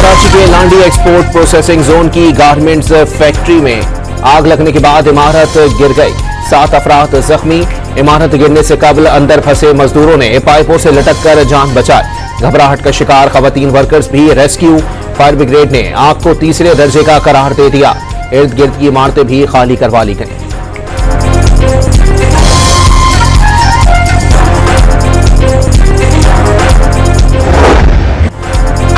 कराची के लांडी export processing zone की garments factory में आग लगने के बाद इमारत गिर गई। 7 अफराद जख्मी। इमारत गिरने से कबल अंदर फंसे मजदूरों ने पाइपों से लटक कर जान बचाई। घबराहट का शिकार खवातीन वर्कर्स भी रेस्क्यू। फायर ब्रिगेड ने आग को तीसरे दर्जे का करार दे दिया। इर्द गिर्द की इमारतें भी खाली करवा ली गई।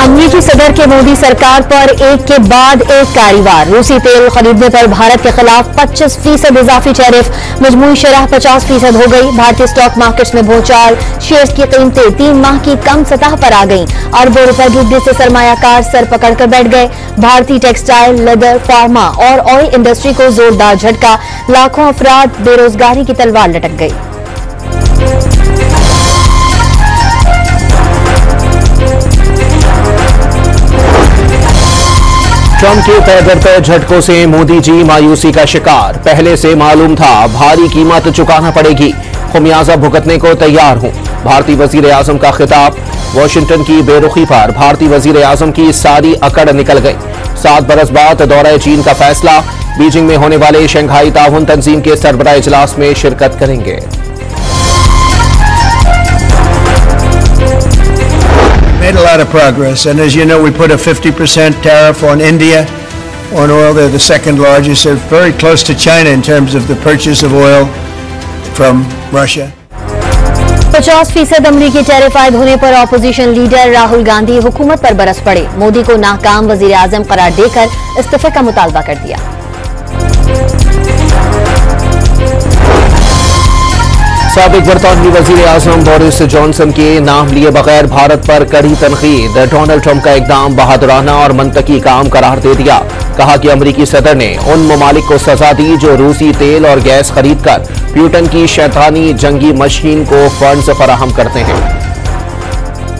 अमरीकी सदर के मोदी सरकार पर एक के बाद एक कार्यवार। रूसी तेल खरीदने पर भारत के खिलाफ 25% इजाफी टैरिफ। मजमूई शरह 50% हो गई। भारतीय स्टॉक मार्केट्स में भूचाल। शेयर्स की कीमतें 3 माह की कम सतह पर आ गईं। अरबों रुपए डूबने से सरमायाकार सर पकड़कर बैठ गए। भारतीय टेक्सटाइल, लेदर, फार्मा और ऑयल इंडस्ट्री को जोरदार झटका। लाखों अफराद बेरोजगारी की तलवार लटक गई। ट्रंप के पैदर झटकों से मोदी जी मायूसी का शिकार। पहले से मालूम था भारी कीमत चुकाना पड़ेगी, खुमियाजा भुगतने को तैयार हूं। भारतीय वजीर आजम का खिताब। वॉशिंगटन की बेरुखी पर भारतीय वजीर आजम की सारी अकड़ निकल गई। 7 बरस बाद दौरा चीन का फैसला। बीजिंग में होने वाले शंघाई ताउन तंजीम के सरबराह इजलास में शिरकत करेंगे। Made a lot of progress, and as you know, we put a 50% tariff on India on oil. They're the second largest. They're very close to China in terms of the purchase of oil from Russia. 50% अमरीकी tariff आयद होने पर opposition leader Rahul Gandhi हुकूमत पर बरस पड़े। मोदी को नाकाम वजीर आजम करार देकर इस्तीफे का मुतालबा कर दिया। साबिक बरतानवी वजीर आजम बोरिस जॉनसन के नाम लिए बगैर भारत पर कड़ी तनकीद। डोनाल्ड ट्रंप का इकदाम बहादुराना और मंतकी काम करार दे दिया। कहा कि अमरीकी सदर ने उन ममालिक को सजा दी जो रूसी तेल और गैस खरीद कर प्यूटन की शैतानी जंगी मशीन को फंड्स फराहम करते हैं।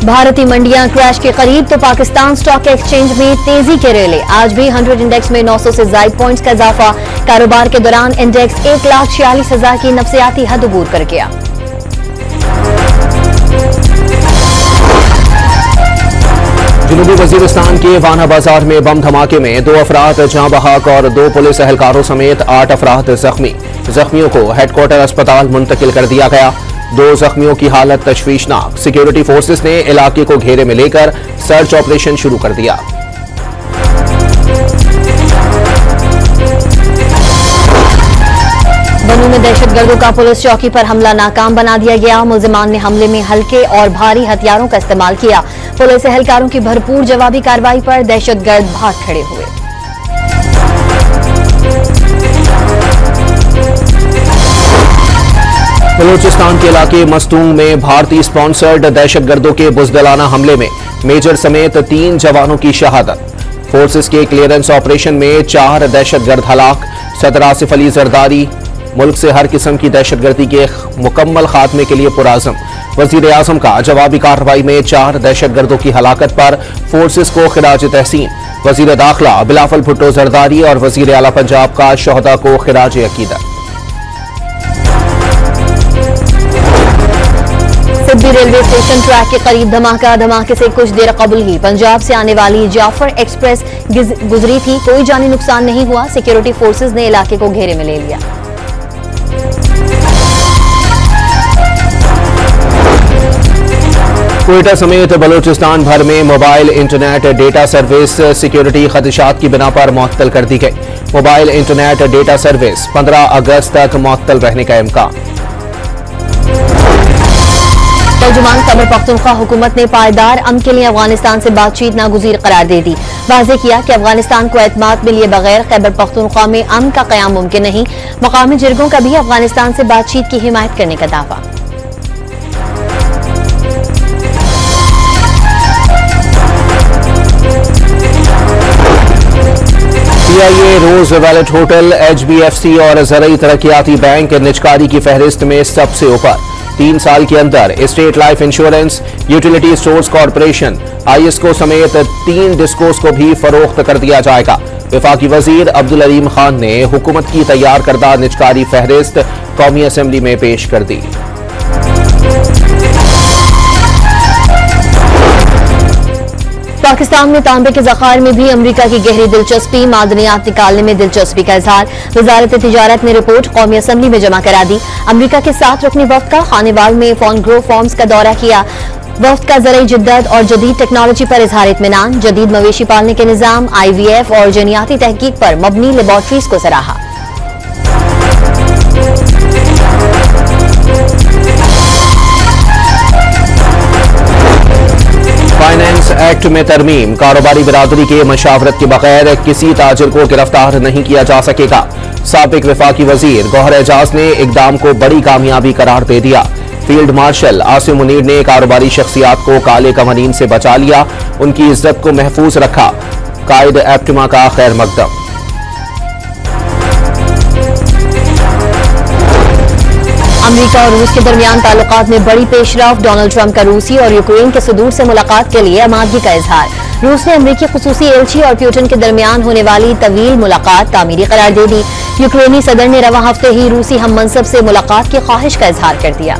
भारतीय मंडियां क्रैश के करीब तो पाकिस्तान स्टॉक एक्सचेंज में तेजी के रेले। आज भी 100 इंडेक्स में 900 से ज्यादा पॉइंट्स का इजाफा। कारोबार के दौरान इंडेक्स 1,46,000 की नफसियाती हद अबूर कर गया। जनूबी वजीरिस्तान के वाना बाजार में बम धमाके में 2 अफराद जाँ बहक और 2 पुलिस एहलकारों समेत 8 अफराद जख्मी। जख्मियों को हेडक्वार्टर अस्पताल मुंतकिल कर दिया गया। 2 जख्मियों की हालत तशवीशनाक। सिक्योरिटी फोर्सेस ने इलाके को घेरे में लेकर सर्च ऑपरेशन शुरू कर दिया। बनू में दहशतगर्दों का पुलिस चौकी पर हमला नाकाम बना दिया गया। मुल्जिमान ने हमले में हल्के और भारी हथियारों का इस्तेमाल किया। पुलिस एहलकारों की भरपूर जवाबी कार्रवाई पर दहशतगर्द भाग खड़े हुए। बलूचिस्तान के इलाके मस्तूंग में भारतीय स्पॉन्सर्ड दहशतगर्दों के बुज़दिलाना हमले में मेजर समेत 3 जवानों की शहादत। फोर्सेस के क्लियरेंस ऑपरेशन में 4 दहशतगर्द हलाक। सदर आसिफ अली जरदारी मुल्क से हर किस्म की दहशतगर्दी के मुकम्मल खात्मे के लिए पुराज़म। वजीर आजम का जवाबी कार्रवाई में 4 दहशतगर्दों की हलाकत पर फोर्सेस को खिराज तहसीन। वजीर दाखिला बिलावल भुट्टो जरदारी और वजीर आला पंजाब का शहदा को खिराज अकीदत। सिद्दी रेलवे स्टेशन ट्रैक के करीब धमाका। धमाके से कुछ देर कबल ही पंजाब से आने वाली जाफर एक्सप्रेस गुजरी थी। कोई जानी नुकसान नहीं हुआ। सिक्योरिटी फोर्सेस ने इलाके को घेरे में ले लिया। क्वेटा समेत बलूचिस्तान भर में mobile internet data service security खदशात की बिना पर मुअत्तल कर दी गई। मोबाइल इंटरनेट डेटा सर्विस 15 अगस्त तक मुअत्तल रहने का इम्कान। तर्जुमान खैबर पख्तूनख्वा हुकूमत ने पायदार अमन के लिए अफगानिस्तान से बातचीत नागुज़ीर करार दे दी। वाज़ेह किया कि अफगानिस्तान को एतमाद में लिए बगैर खैबर पख्तूनख्वा में अमन का क़याम मुमकिन नहीं। मकामी जिरगों का भी अफगानिस्तान से बातचीत की हिमायत करने का दावा। PIA, रोज वैलेट होटल, HBFC और ज़रई तरक्याती बैंक निजकारी की फहरिस्त में सबसे ऊपर। 3 साल के अंदर state life insurance, utility stores corporation, ISCO समेत 3 डिस्कोस को भी फरोख्त कर दिया जाएगा। वफाकी वजीर अब्दुल अलीम खान ने हुकूमत की तैयार करदा निजकारी फहरिस्त कौमी असम्बली में पेश कर दी। पाकिस्तान में तांबे के ज़खायर में भी अमेरिका की गहरी दिलचस्पी, मादनियात निकालने में दिलचस्पी का इजहार। वजारत तिजारत ने रिपोर्ट कौमी असम्बली में जमा करा दी। अमेरिका के 7 रुकनी वफ्द का खानेवाल में फॉर्न ग्रो फार्म्स का दौरा किया। वफ्द का ज़राई जिद्दत और जदीद टेक्नोलॉजी पर इजहार इत्मीनान। जदीद मवेशी पालने के निज़ाम, IVF और जनियाती तहकीक पर मबनी लेबॉर्ट्रीज को सराहा। फाइनेंस एक्ट में तरमीम, कारोबारी बिरादरी के मशावरत के बगैर किसी ताजिर को गिरफ्तार नहीं किया जा सकेगा। साबिक वफाकी वजीर गौहर एजाज ने इकदाम को बड़ी कामयाबी करार दे दिया। फील्ड मार्शल आसिम मुनीर ने कारोबारी शख्सियात को काले कवानीन से बचा लिया, उनकी इज्जत को महफूज रखा। कायद एप्टिमा का खैर मकदम। अमेरिका और रूस के दरमियान ताल्लुकात में बड़ी पेशरफ। डोनाल्ड ट्रंप का रूसी और यूक्रेन के सदूर से मुलाकात के लिए आमादगी का इजहार। रूस ने अमेरिकी खुसूसी एलची और प्यूटन के दरमियान होने वाली तवील मुलाकात तामीरी करार दे दी। यूक्रेनी सदर ने रवा हफ्ते ही रूसी हम मनसब से मुलाकात की ख्वाहिश का इजहार कर दिया।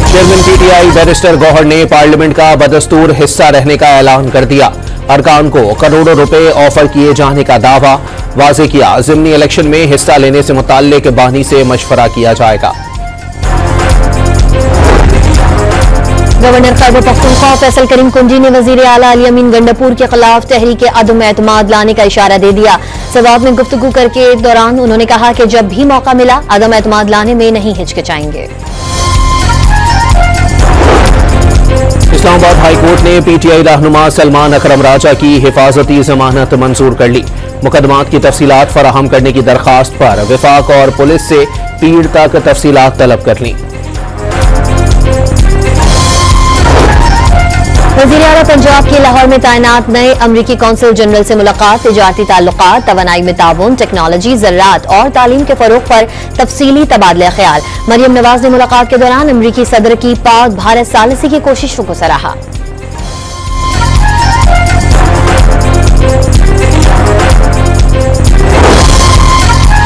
चेयरमैन PTI बैरिस्टर गौहर ने पार्लियामेंट का बदस्तूर हिस्सा रहने का ऐलान कर दिया। अरकान को करोड़ों रुपए ऑफर किए जाने का दावा वाज़ेह किया। ज़िमनी इलेक्शन में हिस्सा लेने से मुताल्लिक बानी से मशवरा किया जाएगा। गवर्नर खैबर पख्तूनख्वा फैसल करीम कुंजी ने वजीर आला अली अमीन गंडापुर के खिलाफ तहरीक अदम एतमाद लाने का इशारा दे दिया। सवाब में गुफ्तगू करके दौरान उन्होंने कहा कि जब भी मौका मिला अदम एतमाद लाने में नहीं हिचकिचाएंगे। इस्लामाबाद हाई कोर्ट ने PTI रहनुमा सलमान अकरम राजा की हिफाजती जमानत मंजूर कर ली। मुकदमात की तफसीलात फराहम करने की दरखास्त पर विफाक और पुलिस से पीर तक तफसीलात तलब कर ली। वज़ीर आला पंजाब के लाहौर में तैनात नए अमरीकी कौंसल जनरल से मुलाकात। तिजारती ताल्लुकात, तवानाई में ताउन, टेक्नोलॉजी, ज़राअत और तालीम के फरोग पर तफसीली तबादला ख्याल। मरियम नवाज ने मुलाकात के दौरान अमरीकी सदर की पाक भारत सालसी की कोशिशों को सराहा।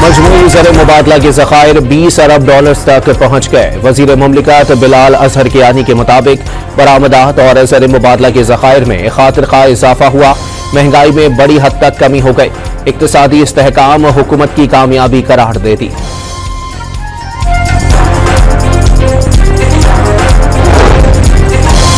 मजमूई ज़र मुबादला के ज़खायर 20 अरब डॉलर्स तक पहुंच गए। वज़ीर मुमलिकत बिलाल अजहर कियानी के मुताबिक बरामदात और ज़र मुबादला के ज़खायर में खातिर खा इजाफा हुआ। महंगाई में बड़ी हद तक कमी हो गई। इक्तिसादी इस्तेहकाम हुकूमत की कामयाबी करार दे दी।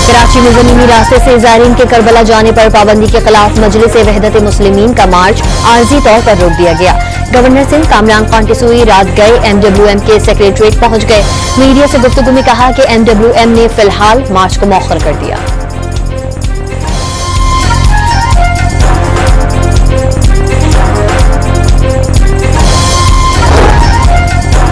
कराची में ज़मीनी रास्ते से ज़ायरीन के करबला जाने पर पाबंदी के खिलाफ मजलिस वहदत मुस्लिमीन का मार्च आर्जी तौर पर रोक दिया गया। गवर्नर सिंह कामरान खान टिसूई रात गए MWM के सेक्रेटरीट पहुंच गए। मीडिया से गुफ्तगू में कहा कि MWM ने फिलहाल मार्च को मौखर कर दिया।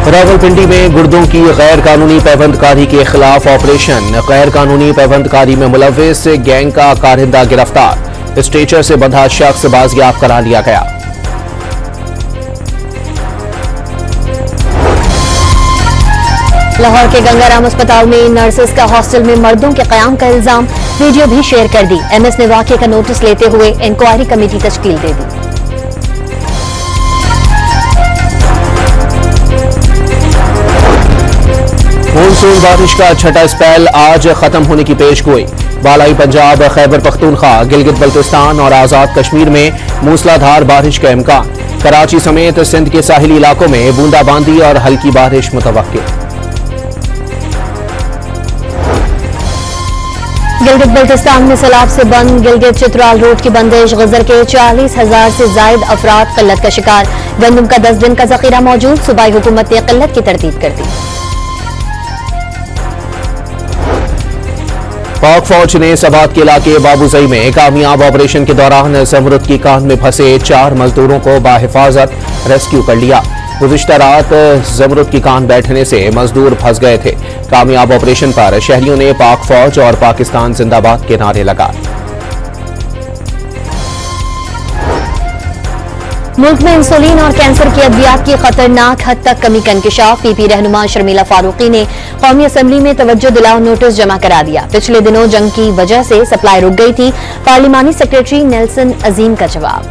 रावलपिंडी में गुर्दों की गैर कानूनी पैबंदकारी के खिलाफ ऑपरेशन। गैर कानूनी पैबंदकारी में मुलव्विस गैंग का कारिंदा गिरफ्तार। स्ट्रेचर से बंधा शख्स बाजियाब करा लिया गया। लाहौर के गंगाराम अस्पताल में नर्सेस का हॉस्टल में मर्दों के कयाम का इल्जाम। वीडियो भी शेयर कर दी। MS ने वाकये का नोटिस लेते हुए इंक्वायरी कमेटी तश्कील दे दी। मानसून बारिश का छठा स्पेल आज खत्म होने की पेशगोई। बालाई पंजाब, खैबर पख्तूनख्वा, गिलगित बल्तिस्तान और आजाद कश्मीर में मूसलाधार बारिश का इम्कान। कराची समेत सिंध के साहिली इलाकों में बूंदाबांदी और हल्की बारिश मुतवक्किल। गिलगित बल्तिस्तान में सैलाब से बंद गिलगित चित्राल रोड की बंदिश। गजर के 40,000 से जायद अफराद किल्लत का शिकार। गंदम का 10 दिन का जखीरा मौजूद। सूबाई हुकूमत ने किल्लत की तरतीब कर दी। पाक फौज ने सबात के इलाके बाबूजई में कामयाब ऑपरेशन के दौरान ज़मरुद की कान में फंसे 4 मजदूरों को बाहिफाजत रेस्क्यू कर लिया। गुज़िश्ता रात ज़मरुद की कान बैठने से मजदूर फंस गए थे। कामयाब ऑपरेशन पर शहरियों ने पाक फौज और पाकिस्तान जिंदाबाद के नारे लगाए। मुल्क में इंसुलिन और कैंसर की अद्वियात की खतरनाक हद तक कमी का इंकशाफ। PP रहनुमा शर्मिला फारूकी ने कौमी असम्बली में तवज्जो दिलाओ नोटिस जमा करा दिया। पिछले दिनों जंग की वजह से सप्लाई रुक गई थी। पार्लिमानी सेक्रेटरी नेल्सन अजीम का जवाब।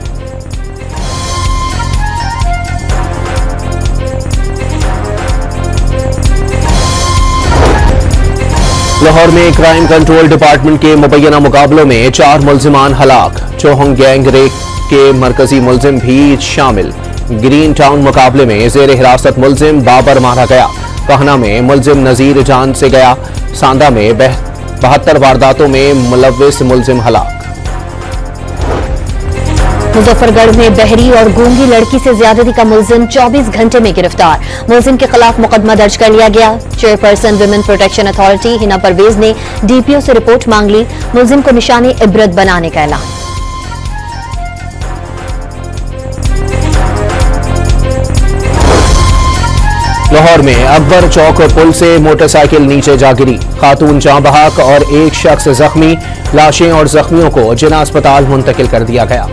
लाहौर में क्राइम कंट्रोल डिपार्टमेंट के मुबैना मुकाबलों में 4 मुल्जिमान हलाक, चौहंग गैंग रेप के मरकजी मुल्जिम भी शामिल। ग्रीन टाउन मुकाबले में जेर हिरासत मुल्जिम बाबर मारा गया। कहना में मुल्जिम नजीर जान से गया। सांदा में 72 वारदातों में मुलव्विस मुल्जिम हलाक। मुजफ्फरगढ़ में बहरी और गूंगी लड़की से ज्यादती का मुल्जिम 24 घंटे में गिरफ्तार। मुल्जिम के खिलाफ मुकदमा दर्ज कर लिया गया। Chairperson women protection authority Hina Parvez ने डीपीओ से रिपोर्ट मांग ली। मुल्जिम को निशाने इबरत बनाने का ऐलान। लाहौर में अकबर चौक पुल से मोटरसाइकिल नीचे जा गिरी। खातून जाँ बहक और एक शख्स जख्मी। लाशें और जख्मियों को जिला अस्पताल मुंतकिल कर दिया गया।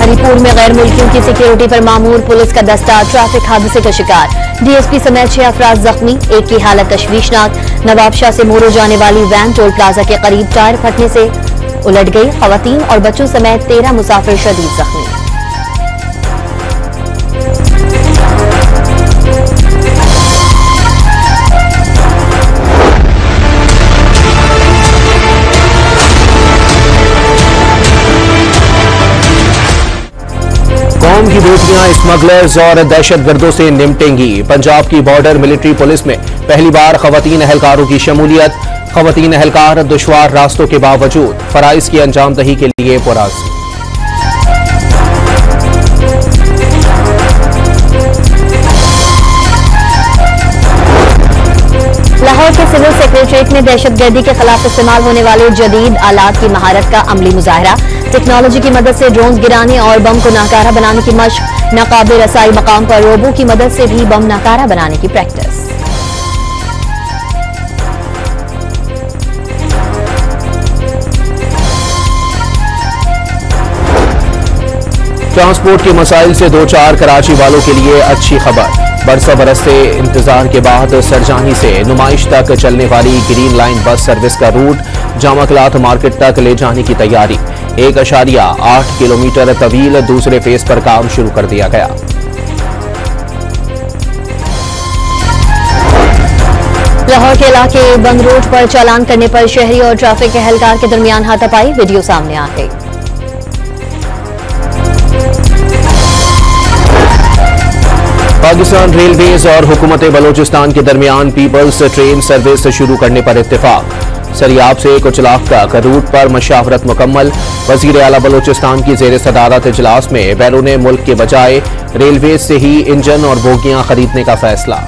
हरिपुर में गैर मुल्कियों की सिक्योरिटी पर मामूर पुलिस का दस्ता ट्रैफिक हादसे का शिकार। डीएसपी समेत 6 अफराद जख्मी, एक की हालत तशवीशनाक। नवाबशाह से मोरो जाने वाली वैन टोल प्लाजा के करीब टायर फटने से उलट गई। खवातीन और बच्चों समेत 13 मुसाफिर शदीद जख्मी। कौम की बेटियां स्मगलर्स और दहशतगर्दों से निपटेंगी। पंजाब की बॉर्डर मिलिट्री पुलिस में पहली बार खवातीन अहलकारों की शमूलियत। खवातीन अहलकार दुश्वार रास्तों के बावजूद फराइज की अंजामदही के लिए पुरअज़्म। लाहौर के सिविल सेक्रेटरीट में दहशतगर्दी के खिलाफ इस्तेमाल होने वाले जदीद आलात की महारत का अमली मुजाहरा। टेक्नोलॉजी की मदद से ड्रोन्स गिराने और बम को नाकारा बनाने की मशक। नाकाबिल रसाई मकाम पर रोबो की मदद से भी बम नाकारा बनाने की प्रैक्टिस। ट्रांसपोर्ट के मसाइल से 2-4 कराची वालों के लिए अच्छी खबर। बरसा बरस से इंतजार के बाद सरजानी से नुमाइश तक चलने वाली ग्रीन लाइन बस सर्विस का रूट जामा क्लॉथ मार्केट तक ले जाने की तैयारी। 1.8 किलोमीटर तवील दूसरे फेज पर काम शुरू कर दिया गया। लाहौर के इलाके बंद रोड पर चालान करने पर शहरी और ट्रैफिक एहलकार के दरमियान हाथापाई। वीडियो सामने आ गई। पाकिस्तान रेलवेज और हुकूमत बलोचिस्तान के दरमियान पीपल्स ट्रेन सर्विस शुरू करने पर इत्तेफाक। सरियाब से कुचलाख तक रूट पर मशावरत मुकम्मल। वजीर आला बलोचिस्तान की जेर सदारत इजलास में बैरून मुल्क के बजाय रेलवेज से ही इंजन और बोगियां खरीदने का फैसला।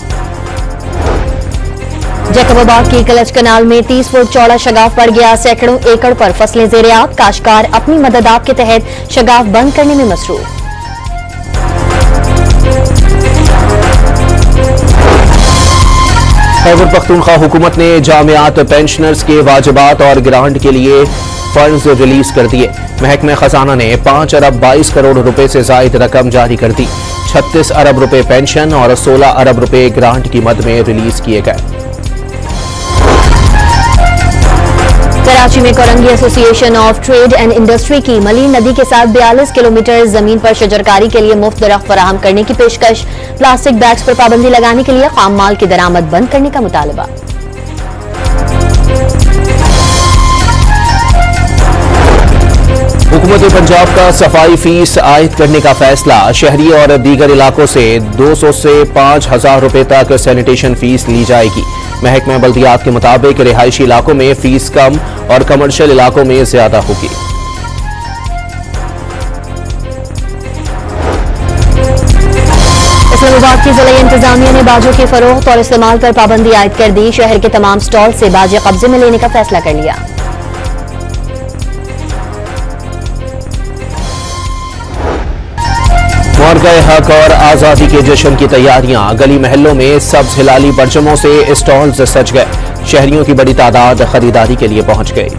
जैकबाबाद की कलच कनाल में 30 फुट चौड़ा शगाफ पड़ गया। सैकड़ों एकड़ पर फसलें ज़ेर-ए-आब। काश्तकार अपनी मददाब के तहत शगाफ बंद करने में मसरूफ। खैबर पख्तूनख्वा हुकूमत ने जामियात पेंशनर्स के वाजिबात और ग्रांट के लिए फंड्स रिलीज कर दिए। महकमा खजाना ने 5 अरब 22 करोड़ रुपए से जायद रकम जारी कर दी। 36 अरब रुपए पेंशन और 16 अरब रुपए ग्रांट की मद में रिलीज किए गए। कराची में Korangi association of trade and industry की मलीन नदी के साथ 42 किलोमीटर जमीन पर शजरकारी के लिए मुफ्त दरख्त फराहम करने की पेशकश। प्लास्टिक बैग्स पर पाबंदी लगाने के लिए खाम माल की दरामद बंद करने का मुतालबा। हुकूमत पंजाब का सफाई फीस आयद करने का फैसला। शहरी और दीगर इलाकों से 200 से 5,000 रुपए तक सैनिटेशन फीस ली जाएगी। महकमा बल्दियात के मुताबिक रिहायशी इलाकों में फीस कम और कमर्शियल इलाकों में ज्यादा होगी। इस्लामाबाद की जिला इंतजामिया ने बाजों की फरोख्त और इस्तेमाल पर पाबंदी आयद कर दी। शहर के तमाम स्टॉल से बाजे कब्जे में लेने का फैसला कर लिया। मुआरका हक और आजादी के जश्न की तैयारियां। गली महल्लों में सब्ज हिलाली परचमों से स्टॉल्स सज गए। शहरियों की बड़ी तादाद खरीदारी के लिए पहुंच गई।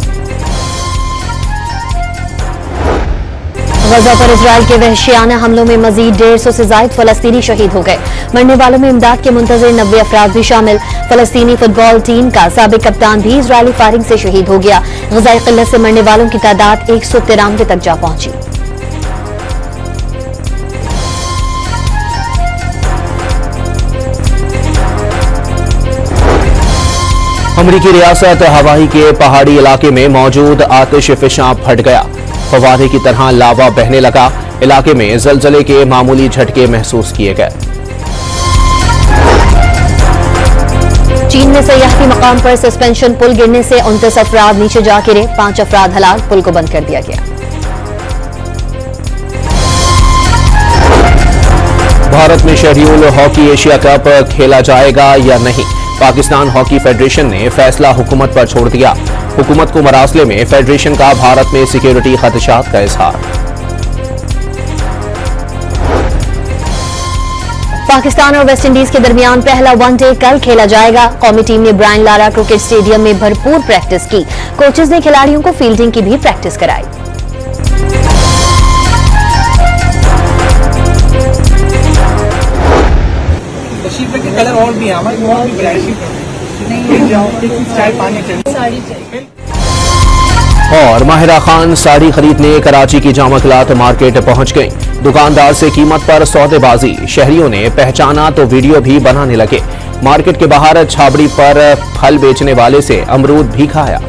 गजा पर इजराइल के वहशियाना हमलों में मजीद 150 से जायद फलस्तीनी शहीद हो गए। मरने वालों में इमदाद के मुंतजर 90 अफराद भी शामिल। फलस्तीनी फुटबॉल टीम का साबिक कप्तान भी इजरायली फायरिंग से शहीद हो गया। गजाई किल्लत से मरने वालों की तादाद 193 तक जा पहुंची। अमरीकी रियासत हवाई के पहाड़ी इलाके में मौजूद आतिशफिशां फट गया। फव्वारे की तरह लावा बहने लगा। इलाके में जलजले के मामूली झटके महसूस किए गए। चीन में सयाहती मकाम पर सस्पेंशन पुल गिरने से 29 अफराद नीचे जा गिरे। 5 अफराद हलाक। पुल को बंद कर दिया गया। भारत में शेड्यूल हॉकी एशिया कप खेला जाएगा या नहीं, पाकिस्तान हॉकी फेडरेशन ने फैसला हुकूमत पर छोड़ दिया। हुकूमत को मरासले में फेडरेशन का भारत में सिक्योरिटी खदशात का इजहार। पाकिस्तान और वेस्टइंडीज के दरमियान पहला वनडे कल खेला जाएगा। कौमी टीम ने ब्रायन लारा क्रिकेट स्टेडियम में भरपूर प्रैक्टिस की। कोचेज ने खिलाड़ियों को फील्डिंग की भी प्रैक्टिस कराई। कलर और भी है हमारे और भी और माहिरा खान साड़ी खरीदने कराची की जामकलात मार्केट पहुंच गई। दुकानदार से कीमत पर सौदेबाजी। शहरियों ने पहचाना तो वीडियो भी बनाने लगे। मार्केट के बाहर छाबड़ी पर फल बेचने वाले से अमरूद भी खाया।